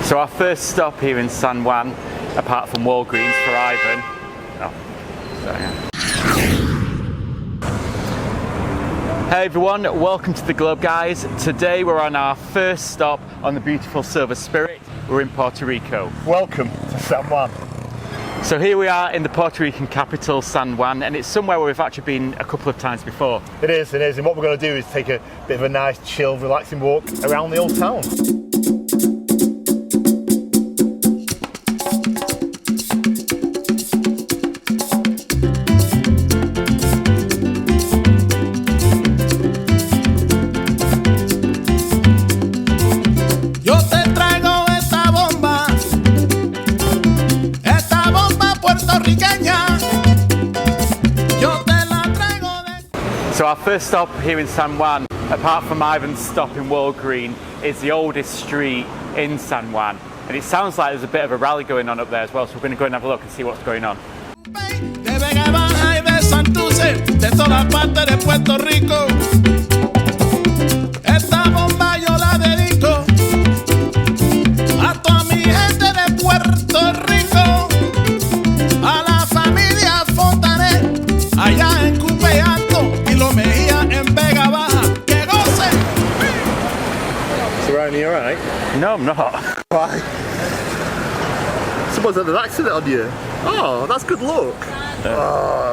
So our first stop here in San Juan, apart from Walgreens for Ivan. Oh, sorry. Hey everyone, welcome to the Globe guys. Today we're on our first stop on the beautiful Silver Spirit. We're in Puerto Rico. Welcome to San Juan. So here we are in the Puerto Rican capital, San Juan, and it's somewhere where we've actually been a couple of times before. It is, and what we're going to do is take a bit of a nice, chill, relaxing walk around the old town. So our first stop here in San Juan, apart from Ivan's stop in Walgreens, is the oldest street in San Juan. And it sounds like there's a bit of a rally going on up there as well, so we're going to go and have a look and see what's going on. You alright? No, I'm not. Why? Someone's had an accident on you. Oh, that's good luck.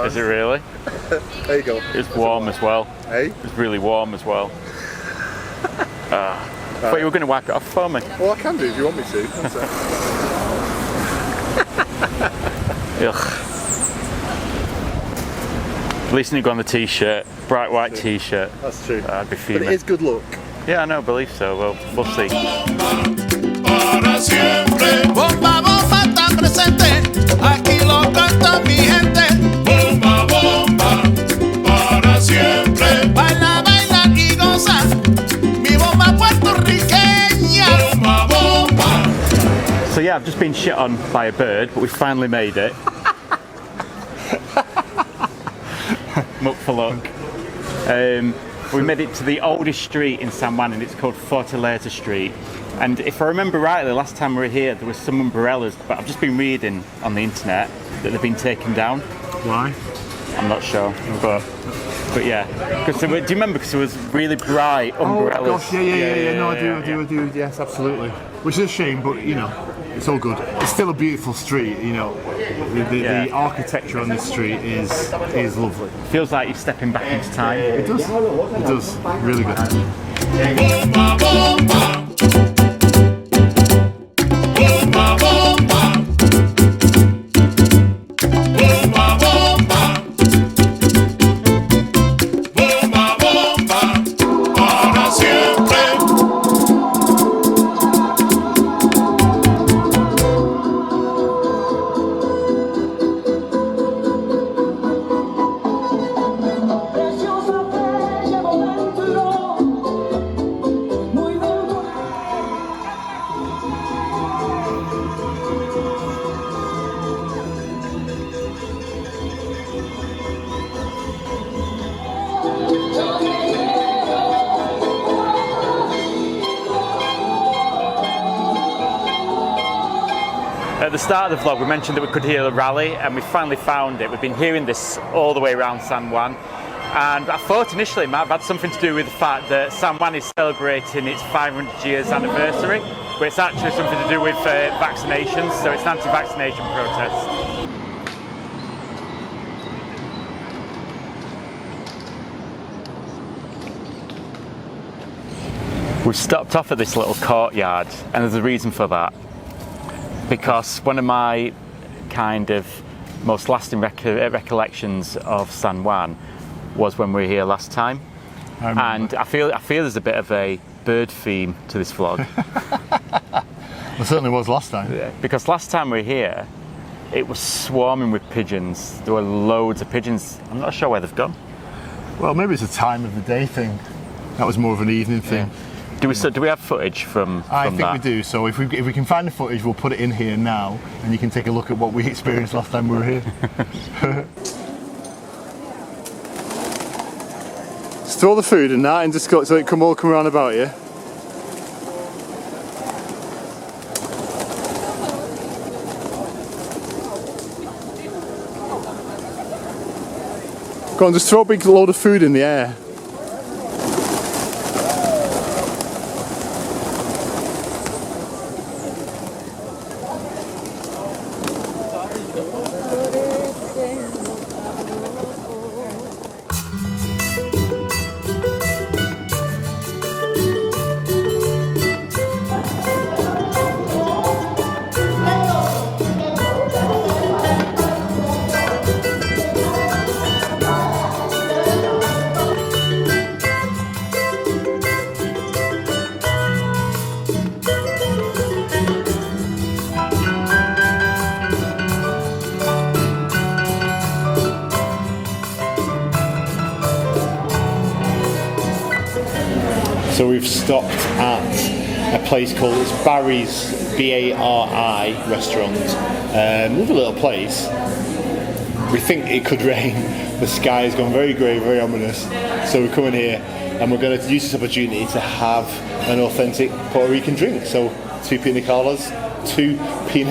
Is it really? There you go. It's warm as well. Hey? It's really warm as well. I thought you were going to whack it off for me. Well, I can do if you want me to. Ugh. At least you got on the t-shirt, bright white t-shirt. That's true. I'd be fuming. But it is good luck. Yeah, I know, I believe so. Well, we'll see. So yeah, I've just been shit on by a bird, but we finally made it. I'm up for luck. We made it to the oldest street in San Juan, and it's called Fortaleza Street. And if I remember rightly, last time we were here, there were some umbrellas, but I've just been reading on the internet that they've been taken down. Why? I'm not sure, but yeah. Because do you remember? Because it was really bright umbrellas. Oh gosh, yeah. No, I do. Yes, absolutely. Which is a shame, but you know, it's all good. It's still a beautiful street. You know, the architecture on this street is lovely. Feels like you're stepping back into time. It does. It does. Really good. At the start of the vlog we mentioned that we could hear a rally, and we finally found it. We've been hearing this all the way around San Juan, and I thought initially it might have had something to do with the fact that San Juan is celebrating its 500 years anniversary, but it's actually something to do with vaccinations, so it's an anti-vaccination protest. We've stopped off at this little courtyard, and there's a reason for that. Because one of my kind of most lasting recollections of San Juan was when we were here last time. And I feel there's a bit of a bird theme to this vlog. Well, certainly was last time. Yeah, because last time we were here, it was swarming with pigeons. There were loads of pigeons. I'm not sure where they've gone. Well, maybe it's a time of the day thing. That was more of an evening thing. Yeah. Do we have footage from I think that? we do. So if we can find the footage, we'll put it in here now, and you can take a look at what we experienced last time we were here. Just throw the food in that and just go so it can all come around about you. Go on, just throw a big load of food in the air. So we've stopped at a place called Barry's, B-A-R-I restaurant. Lovely little place. We think it could rain. The sky has gone very grey, very ominous. So we're coming here and we're going to use this opportunity to have an authentic Puerto Rican drink. So 2 Pina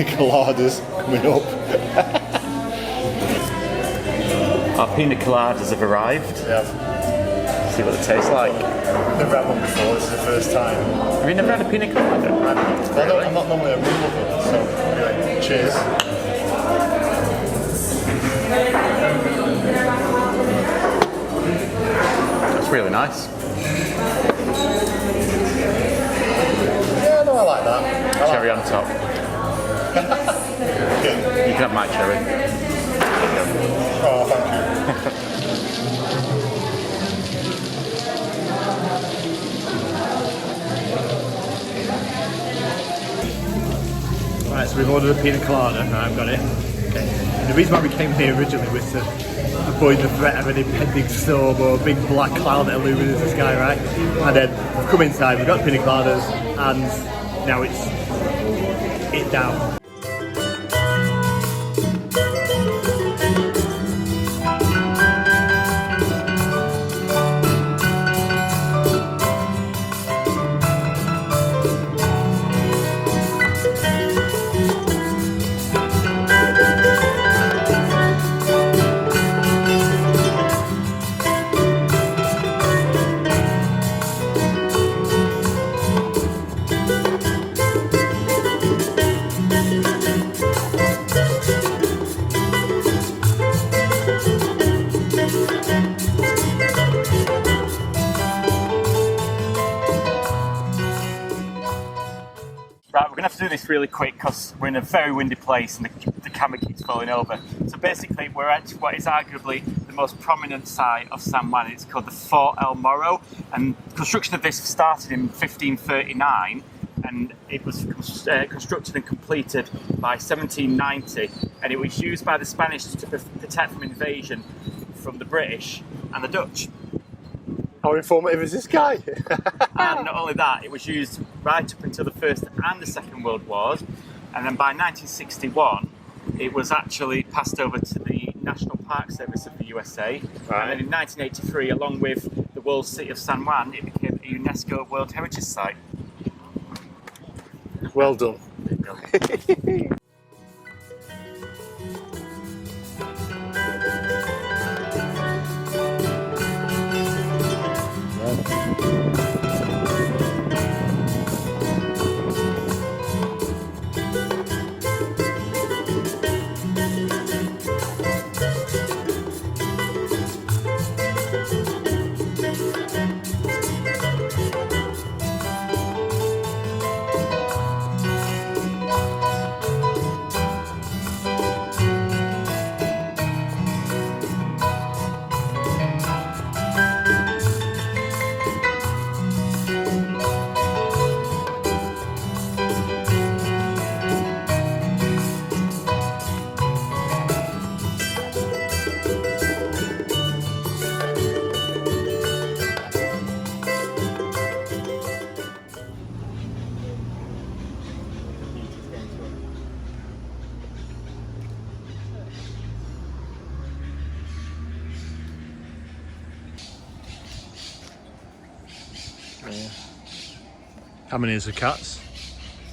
Coladas coming up. Our Pina Coladas have arrived. Yeah. See what it tastes like. I've never had one before, this is the first time. Have you never had a Pina Colada? I'm not normally a real lover, so anyway, cheers. That's really nice. Yeah, no, I like that. Cherry on top. You can have my cherry. Oh, thank you. Right, so we've ordered a Pina Colada, and I've got it. And the reason why we came here originally was to avoid the threat of an impending storm or a big black cloud that illuminates the sky, right? And then we've come inside, we've got the Pina Coladas, and now it's down. Right, we're going to have to do this really quick because we're in a very windy place and the camera keeps falling over. So basically we're at what is arguably the most prominent site of San Juan. It's called the Fort El Morro, and construction of this started in 1539 and it was constructed and completed by 1790, and it was used by the Spanish to protect from invasion from the British and the Dutch. How informative is this guy? And not only that, it was used right up until the First and the Second World Wars, and then by 1961 it was actually passed over to the National Park Service of the USA. Right. And then in 1983, along with the World City of San Juan, it became a UNESCO World Heritage Site. Well done. How many is the cats?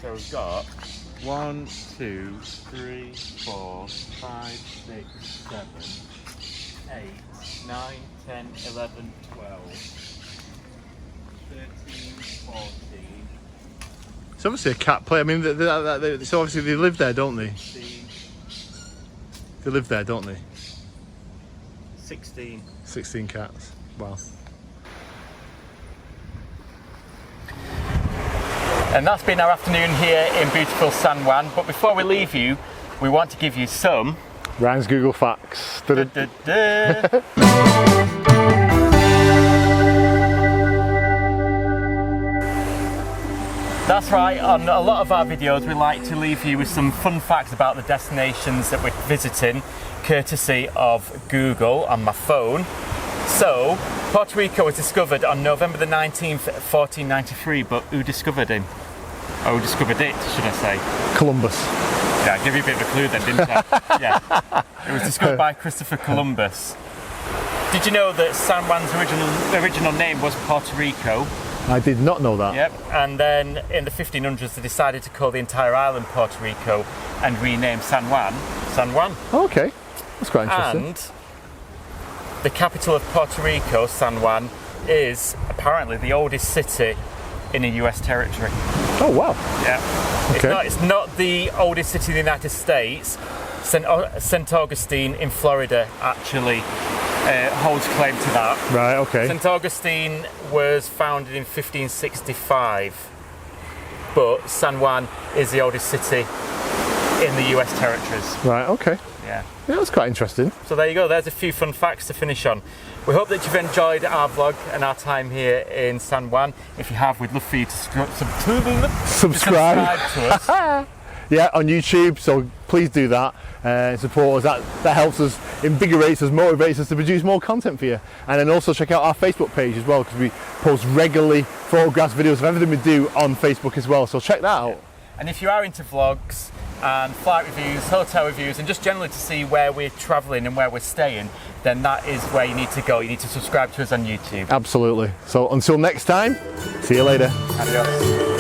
So we've got 1, 2, 3, 4, 5, 6, 7, 8, 9, 10, 11, 12, 13, 14. It's obviously a cat play. I mean, so obviously they live there, don't they? 15, They live there, don't they? 16. 16 cats. Wow. And that's been our afternoon here in beautiful San Juan. But before we leave you, we want to give you some Ryan's Google Facts. That's right, on a lot of our videos we like to leave you with some fun facts about the destinations that we're visiting, courtesy of Google on my phone. So, Puerto Rico was discovered on November the 19th, 1493, but who discovered him? Or who discovered it, should I say? Columbus. Yeah, I gave you a bit of a clue then, didn't I? Yeah. It was discovered by Christopher Columbus. Did you know that San Juan's original name was Puerto Rico? I did not know that. Yep, and then in the 1500s they decided to call the entire island Puerto Rico and rename San Juan, San Juan. Oh, okay, that's quite interesting. And the capital of Puerto Rico, San Juan, is apparently the oldest city in a US territory. Oh wow. Yeah. Okay. It's not the oldest city in the United States. St. Augustine in Florida actually holds claim to that. Right, okay. St. Augustine was founded in 1565, but San Juan is the oldest city in the US territories. Right, okay. Yeah. Yeah, that's quite interesting. So there you go, there's a few fun facts to finish on. We hope that you've enjoyed our vlog and our time here in San Juan. If you have, we'd love for you to subscribe to us. Yeah, on YouTube, so please do that. Support us, that helps us, invigorates us, motivates us to produce more content for you. And then also check out our Facebook page as well, because we post regularly photographs, videos of everything we do on Facebook as well, so check that out. And if you are into vlogs and flight reviews, hotel reviews, and just generally to see where we're travelling and where we're staying, then that is where you need to go. You need to subscribe to us on YouTube. Absolutely. So until next time, see you later. Adios.